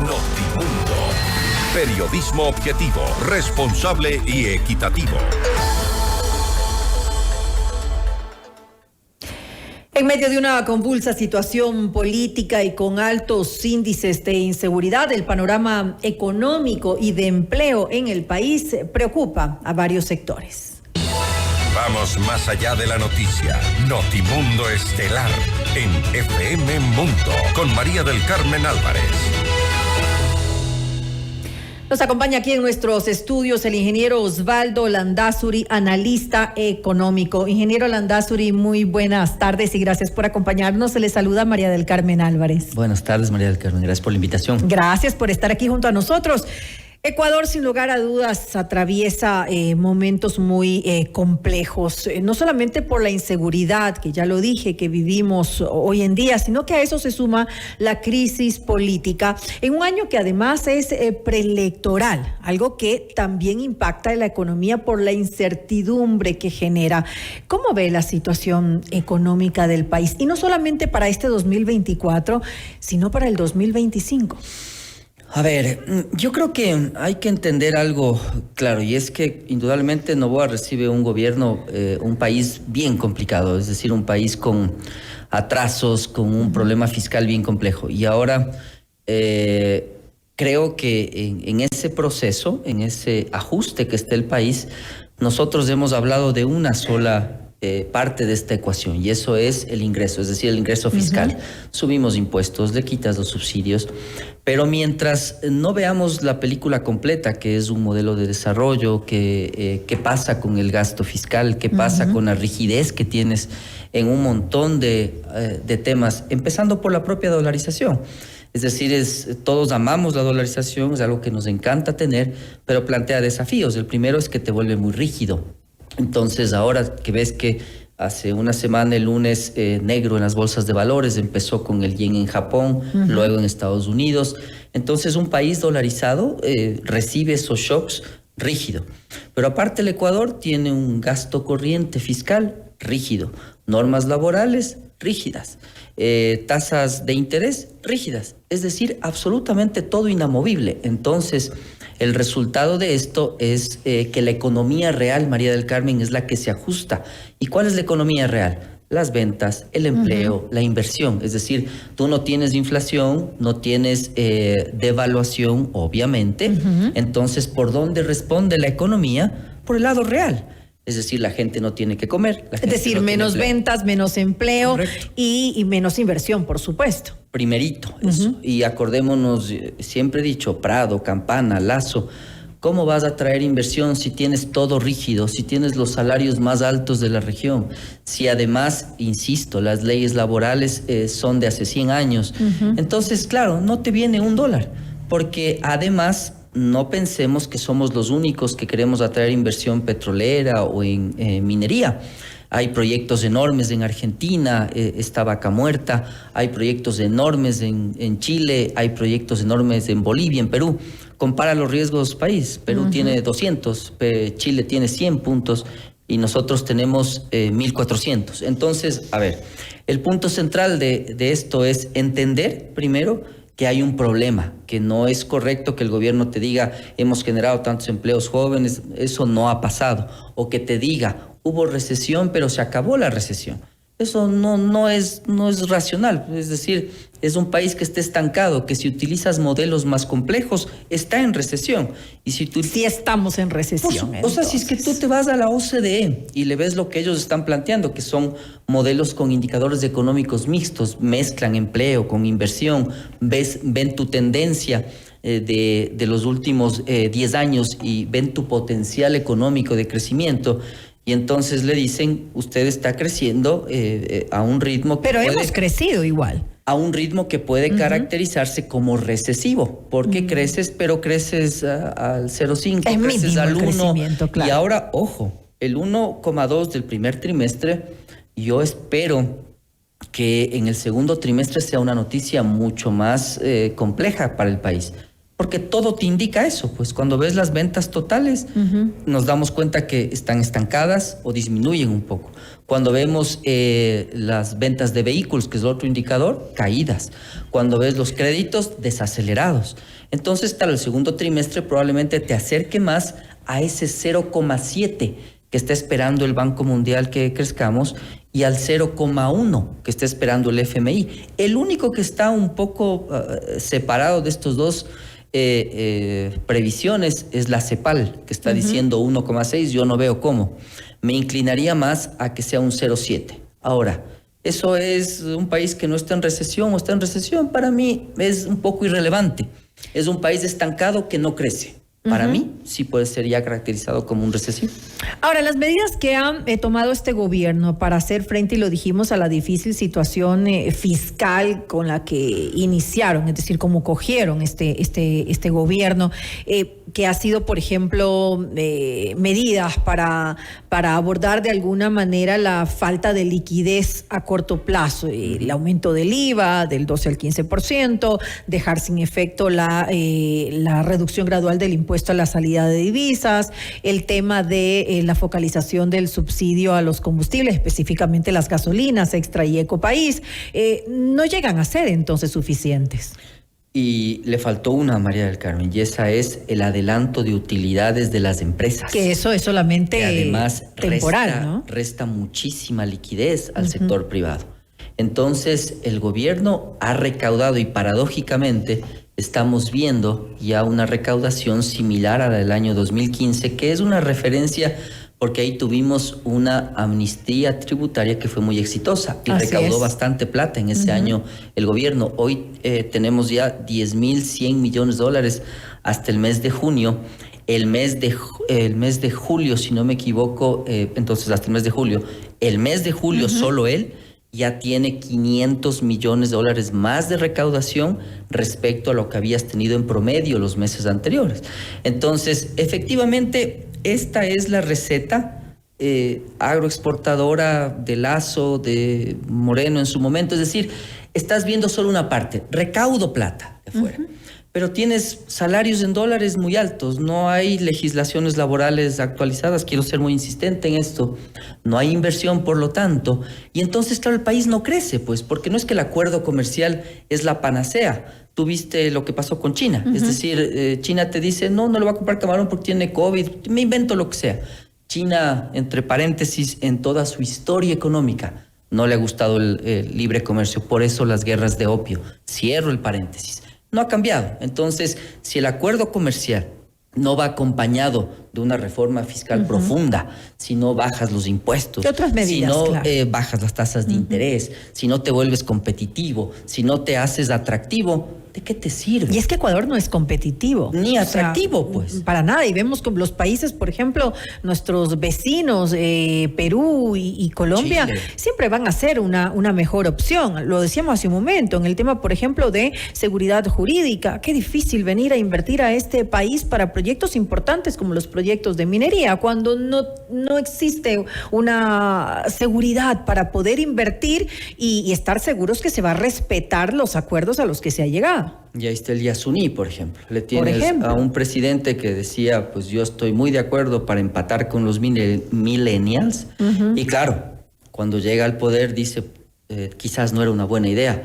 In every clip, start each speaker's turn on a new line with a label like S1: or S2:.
S1: Notimundo. Periodismo objetivo, responsable y equitativo.
S2: En medio de una convulsa situación política y con altos índices de inseguridad, el panorama económico y de empleo en el país preocupa a varios sectores.
S1: Vamos más allá de la noticia. Notimundo Estelar en FM Mundo con María del Carmen Álvarez.
S2: Nos acompaña aquí en nuestros estudios el ingeniero Osvaldo Landázuri, analista económico. Ingeniero Landázuri, muy buenas tardes y gracias por acompañarnos. Se le saluda María del Carmen Álvarez.
S3: Buenas tardes, María del Carmen. Gracias por la invitación.
S2: Gracias por estar aquí junto a nosotros. Ecuador, sin lugar a dudas, atraviesa momentos muy complejos, no solamente por la inseguridad, que ya lo dije, que vivimos hoy en día, sino que a eso se suma la crisis política, en un año que además es preelectoral, algo que también impacta en la economía por la incertidumbre que genera. ¿Cómo ve la situación económica del país? Y no solamente para este 2024, sino para el 2025.
S3: A ver, yo creo que hay que entender algo claro, y es que indudablemente Noboa recibe un gobierno, un país bien complicado, es decir, un país con atrasos, con un problema fiscal bien complejo. Y ahora creo que en ese proceso, en ese ajuste que está el país, nosotros hemos hablado de una sola parte de esta ecuación, y eso es el ingreso, es decir, el ingreso fiscal. Subimos impuestos, le quitas los subsidios, pero mientras no veamos la película completa, que es un modelo de desarrollo, qué pasa con el gasto fiscal, qué pasa con la rigidez que tienes en un montón de temas, empezando por la propia dolarización. Es decir, todos amamos la dolarización, es algo que nos encanta tener, pero plantea desafíos. El primero es que te vuelve muy rígido. Entonces, ahora que ves que hace una semana, el lunes, negro en las bolsas de valores, empezó con el yen en Japón, luego en Estados Unidos. Entonces, un país dolarizado recibe esos shocks rígido. Pero aparte, el Ecuador tiene un gasto corriente fiscal rígido, normas laborales rígidas, tasas de interés rígidas, es decir, absolutamente todo inamovible. Entonces, el resultado de esto es que la economía real, María del Carmen, es la que se ajusta. ¿Y cuál es la economía real? Las ventas, el empleo, la inversión. Es decir, tú no tienes inflación, no tienes devaluación, obviamente. Entonces, ¿por dónde responde la economía? Por el lado real. Es decir, la gente no tiene que comer.
S2: Es decir, no menos ventas, menos empleo y menos inversión, por supuesto.
S3: Primerito, eso. Y acordémonos, siempre he dicho, Prado, Campana, Lazo, ¿cómo vas a traer inversión si tienes todo rígido, si tienes los salarios más altos de la región? Si además, insisto, las leyes laborales son de hace 100 años. Entonces, claro, no te viene $1, porque además no pensemos que somos los únicos que queremos atraer inversión petrolera o en minería. Hay proyectos enormes en Argentina, está Vaca Muerta, hay proyectos enormes en Chile, hay proyectos enormes en Bolivia, en Perú. Compara los riesgos país. Perú tiene 200, Chile tiene 100 puntos y nosotros tenemos 1.400. Entonces, a ver, el punto central de esto es entender primero que hay un problema, que no es correcto que el gobierno te diga hemos generado tantos empleos jóvenes, eso no ha pasado, o que te diga hubo recesión pero se acabó la recesión. Eso no es racional, es decir, es un país que está estancado, que si utilizas modelos más complejos está en recesión. Y si tú
S2: sí estamos en recesión.
S3: O sea, si es que tú te vas a la OCDE y le ves lo que ellos están planteando, que son modelos con indicadores económicos mixtos, mezclan empleo con inversión, ven tu tendencia de los últimos 10 años y ven tu potencial económico de crecimiento. Y entonces le dicen, usted está creciendo a un ritmo que
S2: pero hemos crecido igual.
S3: A un ritmo que puede caracterizarse como recesivo, porque creces, pero creces al 0,5, creces al 1. Claro. Y ahora, ojo, el 1,2 del primer trimestre, yo espero que en el segundo trimestre sea una noticia mucho más compleja para el país. Porque todo te indica eso, pues cuando ves las ventas totales, nos damos cuenta que están estancadas o disminuyen un poco. Cuando vemos las ventas de vehículos, que es el otro indicador, caídas. Cuando ves los créditos, desacelerados. Entonces, para el segundo trimestre probablemente te acerque más a ese 0,7 que está esperando el Banco Mundial que crezcamos y al 0,1 que está esperando el FMI. El único que está un poco separado de estos dos previsiones es la CEPAL, que está diciendo 1,6, yo no veo cómo. Me inclinaría más a que sea un 0,7. Ahora, ¿eso es un país que no está en recesión o está en recesión? Para mí es un poco irrelevante. Es un país estancado que no crece. Para mí sí puede ser ya caracterizado como un recesivo.
S2: Ahora, las medidas que ha tomado este gobierno para hacer frente, y lo dijimos, a la difícil situación fiscal con la que iniciaron, es decir, cómo cogieron este gobierno, que ha sido, por ejemplo, medidas para abordar de alguna manera la falta de liquidez a corto plazo, el aumento del IVA del 12 al 15%, dejar sin efecto la reducción gradual del impuesto a la salida de divisas, el tema de la focalización del subsidio a los combustibles, específicamente las gasolinas Extra y Ecopaís, no llegan a ser entonces suficientes.
S3: Y le faltó una, María del Carmen, y esa es el adelanto de utilidades de las empresas.
S2: Que eso es solamente
S3: que además
S2: temporal, ¿no?
S3: Resta muchísima liquidez al sector privado. Entonces, el gobierno ha recaudado y paradójicamente estamos viendo ya una recaudación similar a la del año 2015, que es una referencia porque ahí tuvimos una amnistía tributaria que fue muy exitosa y recaudó bastante plata en ese año el gobierno. Hoy tenemos ya 10.100 millones de dólares hasta el mes de junio. El mes de julio, si no me equivoco, entonces hasta el mes de julio. El mes de julio solo él ya tiene 500 millones de dólares más de recaudación respecto a lo que habías tenido en promedio los meses anteriores. Entonces, efectivamente, esta es la receta agroexportadora de Lazo, de Moreno en su momento. Es decir, estás viendo solo una parte, recaudo plata de fuera. Pero tienes salarios en dólares muy altos, no hay legislaciones laborales actualizadas, quiero ser muy insistente en esto, no hay inversión por lo tanto, y entonces claro, el país no crece, pues, porque no es que el acuerdo comercial es la panacea. Tú viste lo que pasó con China, es decir, China te dice, no le va a comprar camarón porque tiene COVID, me invento lo que sea. China, entre paréntesis, en toda su historia económica, no le ha gustado el libre comercio, por eso las guerras de opio. Cierro el paréntesis. No ha cambiado. Entonces, si el acuerdo comercial no va acompañado de una reforma fiscal profunda, si no bajas los impuestos,
S2: otras medidas,
S3: si no bajas las tasas de interés, si no te vuelves competitivo, si no te haces atractivo, ¿de qué te sirve?
S2: Y es que Ecuador no es competitivo.
S3: Ni atractivo, pues.
S2: Para nada. Y vemos con los países, por ejemplo, nuestros vecinos, Perú y Colombia,
S3: Chile,
S2: siempre van a ser una mejor opción. Lo decíamos hace un momento, en el tema, por ejemplo, de seguridad jurídica. Qué difícil venir a invertir a este país para proyectos importantes como los proyectos de minería, cuando no existe una seguridad para poder invertir y estar seguros que se va a respetar los acuerdos a los que se ha llegado.
S3: Y ahí está el Yasuní, por ejemplo. Le tienes a un presidente que decía, pues yo estoy muy de acuerdo para empatar con los millennials. Y claro, cuando llega al poder dice, quizás no era una buena idea.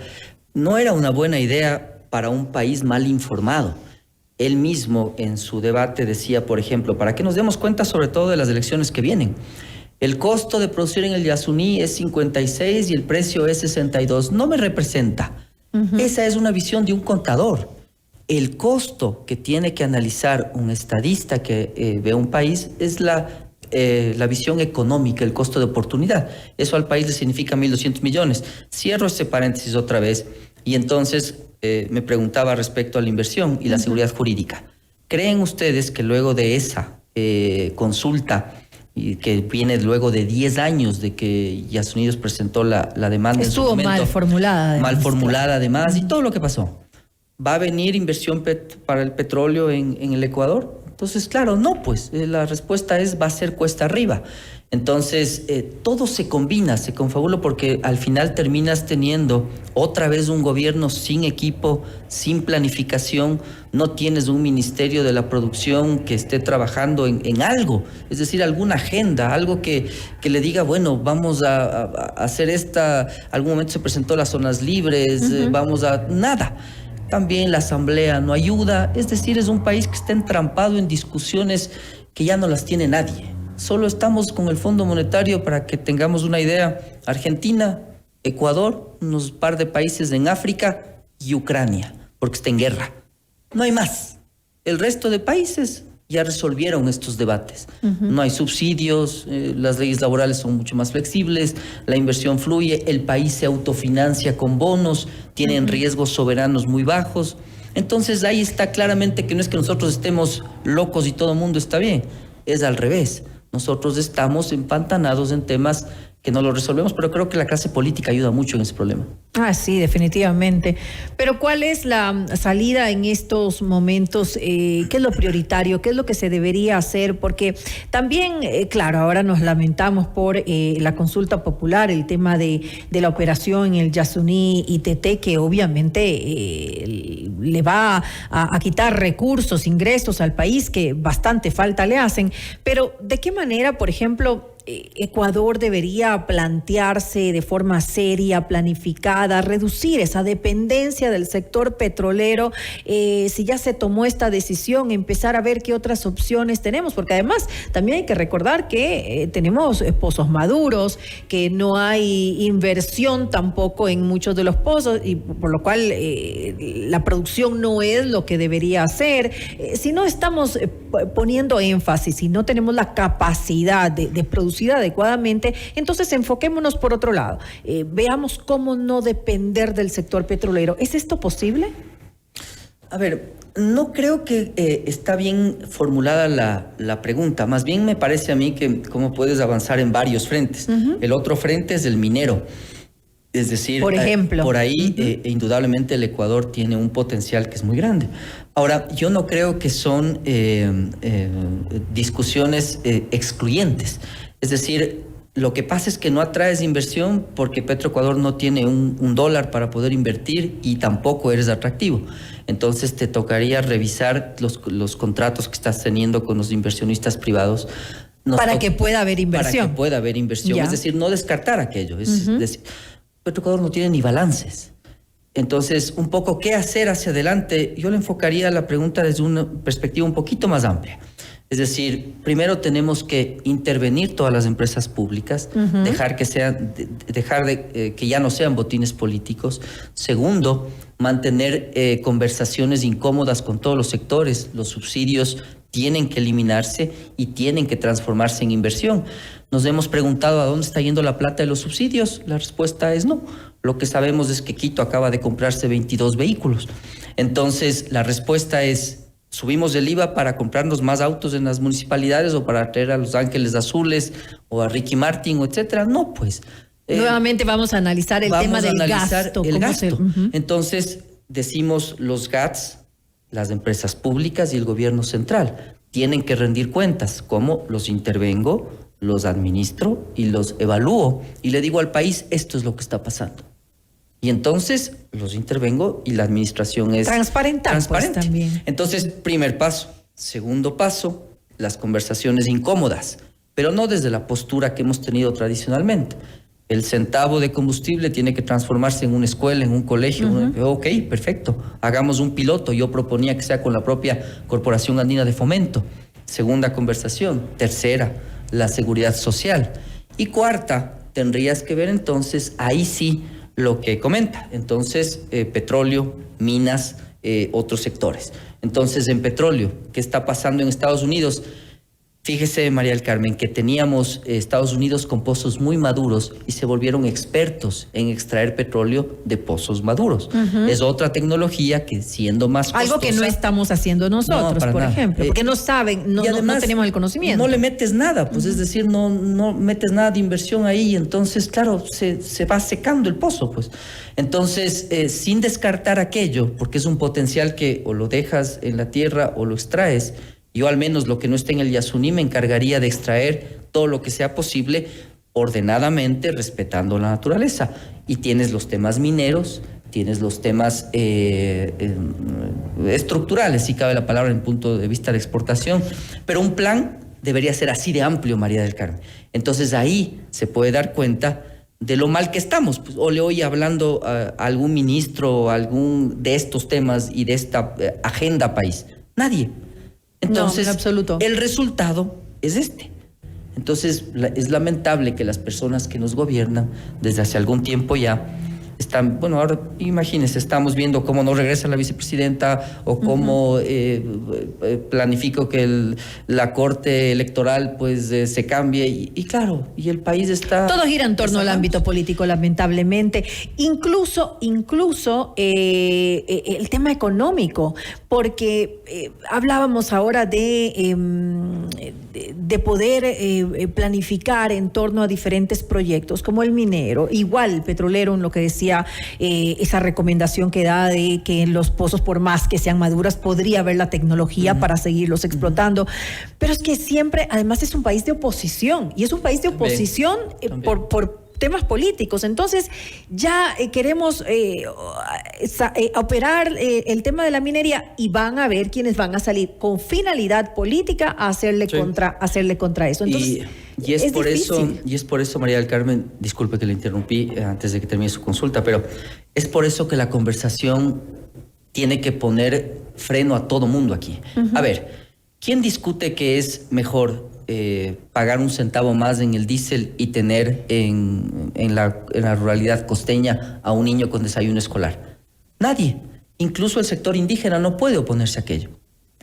S3: No era una buena idea para un país mal informado. Él mismo en su debate decía, por ejemplo, para que nos demos cuenta sobre todo de las elecciones que vienen. El costo de producir en el Yasuní es 56 y el precio es 62. No me representa. Esa es una visión de un contador. El costo que tiene que analizar un estadista que ve un país es la visión económica, el costo de oportunidad. Eso al país le significa 1.200 millones. Cierro ese paréntesis otra vez y entonces me preguntaba respecto a la inversión y la seguridad jurídica. ¿Creen ustedes que luego de esa consulta y que viene luego de 10 años de que Yasuní presentó la demanda en su momento,
S2: mal formulada. Además,
S3: mal formulada además, y todo lo que pasó? ¿Va a venir inversión para el petróleo en el Ecuador? Entonces, claro, no, pues la respuesta va a ser cuesta arriba. Entonces, todo se combina, se confabula, porque al final terminas teniendo otra vez un gobierno sin equipo, sin planificación, no tienes un ministerio de la producción que esté trabajando en algo, es decir, alguna agenda, algo que le diga, bueno, vamos a hacer algún momento se presentó las zonas libres, nada. También la asamblea no ayuda, es decir, es un país que está entrampado en discusiones que ya no las tiene nadie. Solo estamos con el Fondo Monetario, para que tengamos una idea, Argentina, Ecuador, unos par de países en África y Ucrania, porque está en guerra. No hay más. El resto de países ya resolvieron estos debates. No hay subsidios, las leyes laborales son mucho más flexibles, la inversión fluye, el país se autofinancia con bonos, tienen riesgos soberanos muy bajos. Entonces ahí está claramente que no es que nosotros estemos locos y todo el mundo está bien, es al revés. Nosotros estamos empantanados en temas que no lo resolvemos, pero creo que la clase política ayuda mucho en ese problema.
S2: Ah, sí, definitivamente. Pero ¿cuál es la salida en estos momentos? ¿Qué es lo prioritario? ¿Qué es lo que se debería hacer? Porque también, claro, ahora nos lamentamos por la consulta popular, el tema de la operación en el Yasuní ITT, que obviamente le va a quitar recursos, ingresos al país, que bastante falta le hacen. Pero ¿de qué manera, por ejemplo, Ecuador debería plantearse de forma seria, planificada, reducir esa dependencia del sector petrolero? Si ya se tomó esta decisión, empezar a ver qué otras opciones tenemos, porque además también hay que recordar que tenemos pozos maduros, que no hay inversión tampoco en muchos de los pozos, y por lo cual la producción no es lo que debería ser. Si no estamos poniendo énfasis, si no tenemos la capacidad de producir adecuadamente, entonces enfoquémonos por otro lado. Veamos cómo no depender del sector petrolero. ¿Es esto posible?
S3: A ver, no creo que está bien formulada la pregunta. Más bien me parece a mí que cómo puedes avanzar en varios frentes. El otro frente es el minero. Es decir,
S2: por ejemplo,
S3: por ahí indudablemente el Ecuador tiene un potencial que es muy grande. Ahora, yo no creo que son discusiones excluyentes. Es decir, lo que pasa es que no atraes inversión porque Petroecuador no tiene un dólar para poder invertir y tampoco eres atractivo. Entonces te tocaría revisar los contratos que estás teniendo con los inversionistas privados.
S2: Para que pueda haber inversión.
S3: Para que pueda haber inversión. Ya. Es decir, no descartar aquello. Es decir, Petroecuador no tiene ni balances. Entonces, un poco qué hacer hacia adelante. Yo le enfocaría la pregunta desde una perspectiva un poquito más amplia. Es decir, primero tenemos que intervenir todas las empresas públicas, dejar que ya no sean botines políticos. Segundo, mantener conversaciones incómodas con todos los sectores. Los subsidios tienen que eliminarse y tienen que transformarse en inversión. Nos hemos preguntado a dónde está yendo la plata de los subsidios. La respuesta es no. Lo que sabemos es que Quito acaba de comprarse 22 vehículos. Entonces, la respuesta es: ¿subimos el IVA para comprarnos más autos en las municipalidades o para traer a Los Ángeles Azules o a Ricky Martin, etcétera? No, pues.
S2: Nuevamente vamos a analizar el tema del gasto.
S3: El gasto. Entonces, decimos los GATS, las empresas públicas y el gobierno central tienen que rendir cuentas. ¿Cómo? Los intervengo, los administro y los evalúo. Y le digo al país, esto es lo que está pasando. Y entonces los intervengo y la administración es
S2: transparente. Pues, también.
S3: Entonces, primer paso. Segundo paso, las conversaciones incómodas, pero no desde la postura que hemos tenido tradicionalmente. El centavo de combustible tiene que transformarse en una escuela, en un colegio. Ok, perfecto. Hagamos un piloto. Yo proponía que sea con la propia Corporación Andina de Fomento. Segunda conversación. Tercera, la seguridad social. Y cuarta, tendrías que ver entonces, ahí sí, lo que comenta. Entonces, petróleo, minas, otros sectores. Entonces, en petróleo, ¿qué está pasando en Estados Unidos? Fíjese, María del Carmen, que teníamos Estados Unidos con pozos muy maduros y se volvieron expertos en extraer petróleo de pozos maduros. Es otra tecnología que, siendo más costosa...
S2: Algo que no estamos haciendo nosotros, por ejemplo, porque no saben, no tenemos el conocimiento.
S3: No le metes nada, pues es decir, no metes nada de inversión ahí y entonces, claro, se va secando el pozo, pues. Entonces, sin descartar aquello, porque es un potencial que o lo dejas en la tierra o lo extraes. Yo al menos lo que no esté en el Yasuní me encargaría de extraer todo lo que sea posible ordenadamente, respetando la naturaleza. Y tienes los temas mineros, tienes los temas estructurales, si cabe la palabra, en punto de vista de exportación, pero un plan debería ser así de amplio, María del Carmen. Entonces ahí se puede dar cuenta de lo mal que estamos. Pues, o le oye hablando a algún ministro, algún de estos temas y de esta agenda país. Nadie. Entonces,
S2: no, en absoluto.
S3: El resultado es este. Entonces, es lamentable que las personas que nos gobiernan desde hace algún tiempo ya están, bueno, ahora imagínense, estamos viendo cómo no regresa la vicepresidenta o cómo planifico que la corte electoral pues se cambie y claro, y el país está...
S2: Todo gira en torno al ámbito político, lamentablemente. Incluso el tema económico, porque hablábamos ahora de poder planificar en torno a diferentes proyectos, como el minero, igual el petrolero, en lo que decía esa recomendación que da de que en los pozos, por más que sean maduras, podría haber la tecnología para seguirlos explotando. Pero es que siempre, además, es un país de oposición, y es un país de oposición por temas políticos. Entonces ya queremos operar el tema de la minería, y van a ver quienes van a salir con finalidad política a hacerle contra eso. Entonces,
S3: y es por eso, María del Carmen, disculpe que le interrumpí antes de que termine su consulta, pero es por eso que la conversación tiene que poner freno a todo mundo aquí. A ver, ¿quién discute que es mejor pagar un centavo más en el diésel y tener en la ruralidad costeña a un niño con desayuno escolar? Nadie. Incluso el sector indígena no puede oponerse a aquello.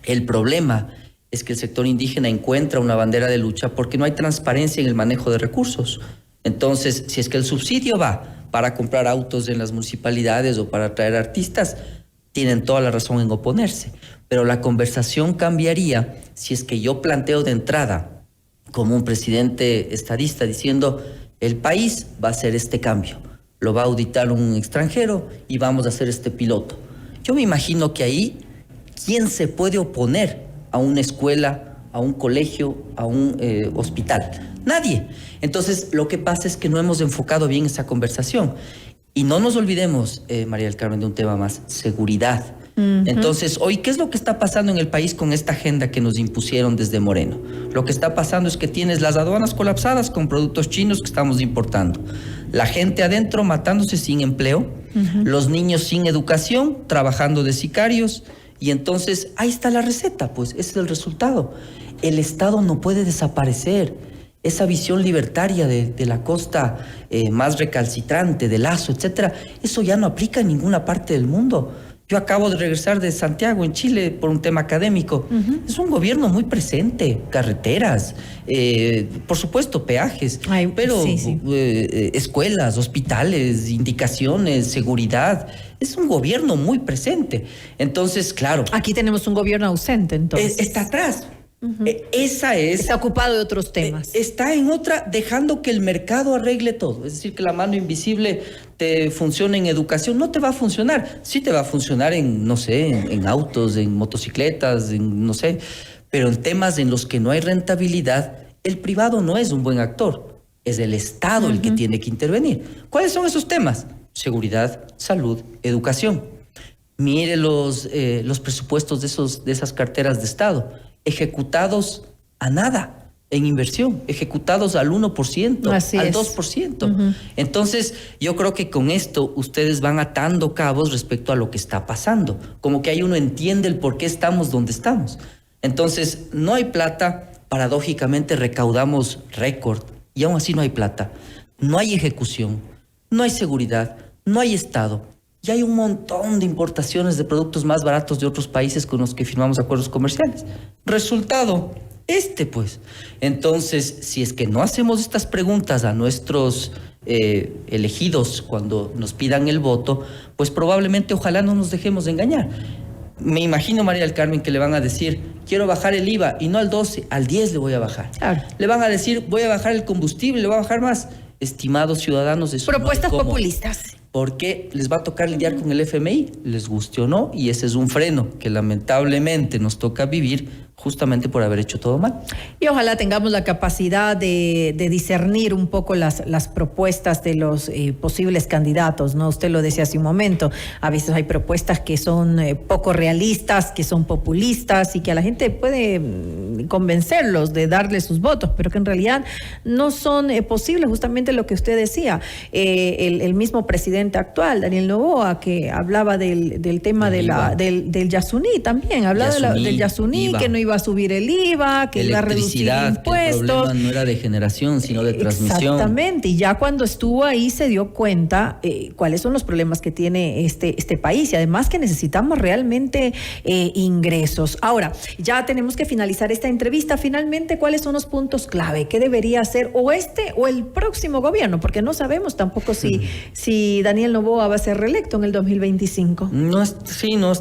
S3: El problema es que el sector indígena encuentra una bandera de lucha porque no hay transparencia en el manejo de recursos. Entonces, si es que el subsidio va para comprar autos en las municipalidades o para traer artistas, tienen toda la razón en oponerse. Pero la conversación cambiaría si es que yo planteo de entrada, como un presidente estadista, diciendo: el país va a hacer este cambio, lo va a auditar un extranjero y vamos a hacer este piloto. Yo me imagino que ahí, ¿quién se puede oponer a una escuela, a un colegio, a un hospital? Nadie. Entonces, lo que pasa es que no hemos enfocado bien esa conversación. Y no nos olvidemos, María del Carmen, de un tema más: seguridad. Entonces, hoy, ¿qué es lo que está pasando en el país con esta agenda que nos impusieron desde Moreno? Lo que está pasando es que tienes las aduanas colapsadas con productos chinos que estamos importando, la gente adentro matándose sin empleo, los niños sin educación, trabajando de sicarios, y entonces ahí está la receta, pues ese es el resultado. El Estado no puede desaparecer. Esa visión libertaria de la costa más recalcitrante, de Lazo, etcétera, eso ya no aplica en ninguna parte del mundo. Yo acabo de regresar de Santiago, en Chile, por un tema académico. Es un gobierno muy presente, carreteras, por supuesto peajes, pero escuelas, hospitales, indicaciones, seguridad. Es un gobierno muy presente. Entonces, claro.
S2: Aquí tenemos un gobierno ausente, entonces.
S3: Está atrás. Está
S2: ocupado de otros temas.
S3: Está en otra, dejando que el mercado arregle todo. Es decir, que la mano invisible te funcione en educación. No te va a funcionar. Sí te va a funcionar en, no sé, en autos, en motocicletas, en no sé. Pero en temas en los que no hay rentabilidad, el privado no es un buen actor. Es el Estado el que tiene que intervenir. ¿Cuáles son esos temas? Seguridad, salud, educación. Mire los presupuestos de esas carteras de Estado. Ejecutados a nada en inversión, ejecutados al 1%, al 2%. Entonces, yo creo que con esto ustedes van atando cabos respecto a lo que está pasando. Como que ahí uno entiende el por qué estamos donde estamos. Entonces, no hay plata, paradójicamente recaudamos récord y aún así no hay plata. No hay ejecución, no hay seguridad, no hay Estado. Y hay un montón de importaciones de productos más baratos de otros países con los que firmamos acuerdos comerciales. Resultado, pues. Entonces, si es que no hacemos estas preguntas a nuestros elegidos cuando nos pidan el voto, pues probablemente, ojalá no nos dejemos de engañar. Me imagino, María del Carmen, que le van a decir: quiero bajar el IVA, y no al 12, al 10 le voy a bajar. Claro. Le van a decir: voy a bajar el combustible, le voy a bajar más. Estimados ciudadanos, eso
S2: propuestas
S3: no hay cómo.
S2: Populistas.
S3: Porque les va a tocar lidiar con el FMI, les guste o no, y ese es un freno que lamentablemente nos toca vivir justamente por haber hecho todo mal.
S2: Y ojalá tengamos la capacidad de discernir un poco las propuestas de los posibles candidatos, ¿no? Usted lo decía hace un momento, a veces hay propuestas que son poco realistas, que son populistas y que a la gente puede convencerlos de darle sus votos, pero que en realidad no son posibles, justamente lo que usted decía. El mismo presidente actual, Daniel Noboa, que hablaba del tema del Yasuní también, hablaba del Yasuní, IVA, que no iba a subir el IVA, que iba a reducir impuestos.
S3: El problema no era de generación, sino de transmisión.
S2: Exactamente, y ya cuando estuvo ahí se dio cuenta cuáles son los problemas que tiene este país y además que necesitamos realmente ingresos. Ahora, ya tenemos que finalizar esta entrevista. Finalmente, ¿cuáles son los puntos clave? ¿Qué debería hacer o el próximo gobierno? Porque no sabemos tampoco si Daniel Noboa va a ser reelecto en el 2025.
S3: No es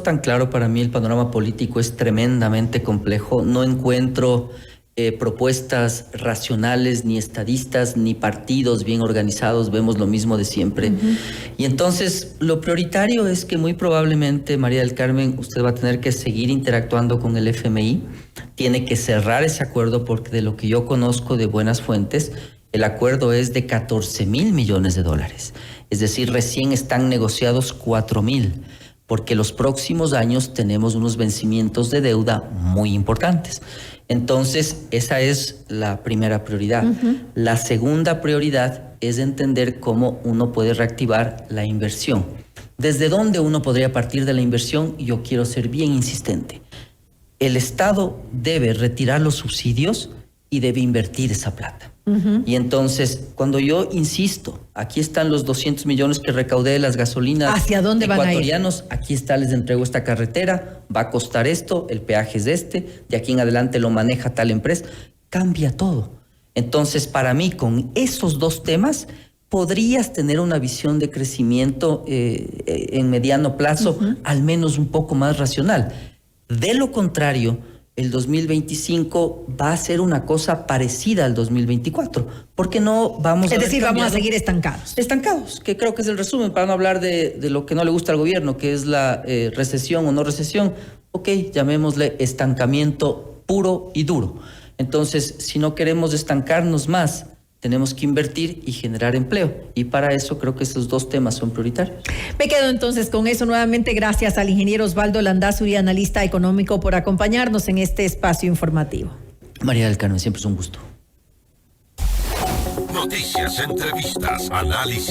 S3: tan claro para mí. El panorama político es tremendamente complejo. No encuentro propuestas racionales, ni estadistas, ni partidos bien organizados. Vemos lo mismo de siempre. Y entonces lo prioritario es que muy probablemente, María del Carmen, usted va a tener que seguir interactuando con el FMI. Tiene que cerrar ese acuerdo porque de lo que yo conozco de buenas fuentes, el acuerdo es de 14,000 millones de dólares. Es decir, recién están negociados 4,000. Porque los próximos años tenemos unos vencimientos de deuda muy importantes. Entonces, esa es la primera prioridad. La segunda prioridad es entender cómo uno puede reactivar la inversión. ¿Desde dónde uno podría partir de la inversión? Yo quiero ser bien insistente. El Estado debe retirar los subsidios y debe invertir esa plata. Y entonces, cuando yo insisto, aquí están los 200 millones que recaudé de las gasolinas
S2: ¿hacia dónde
S3: ecuatorianos,
S2: van a ir?
S3: Aquí está, les entrego esta carretera, va a costar esto, el peaje es de aquí en adelante lo maneja tal empresa, cambia todo. Entonces, para mí, con esos dos temas, podrías tener una visión de crecimiento en mediano plazo, al menos un poco más racional. De lo contrario, el 2025 va a ser una cosa parecida al 2024, porque no vamos a...
S2: Es decir, vamos a seguir estancados.
S3: Estancados, que creo que es el resumen, para no hablar de lo que no le gusta al gobierno, que es la recesión o no recesión. Ok, llamémosle estancamiento puro y duro. Entonces, si no queremos estancarnos más, tenemos que invertir y generar empleo. Y para eso creo que esos dos temas son prioritarios.
S2: Me quedo entonces con eso. Nuevamente, gracias al ingeniero Osvaldo Landázuri, analista económico, por acompañarnos en este espacio informativo.
S3: María del Carmen, siempre es un gusto.
S1: Noticias, entrevistas, análisis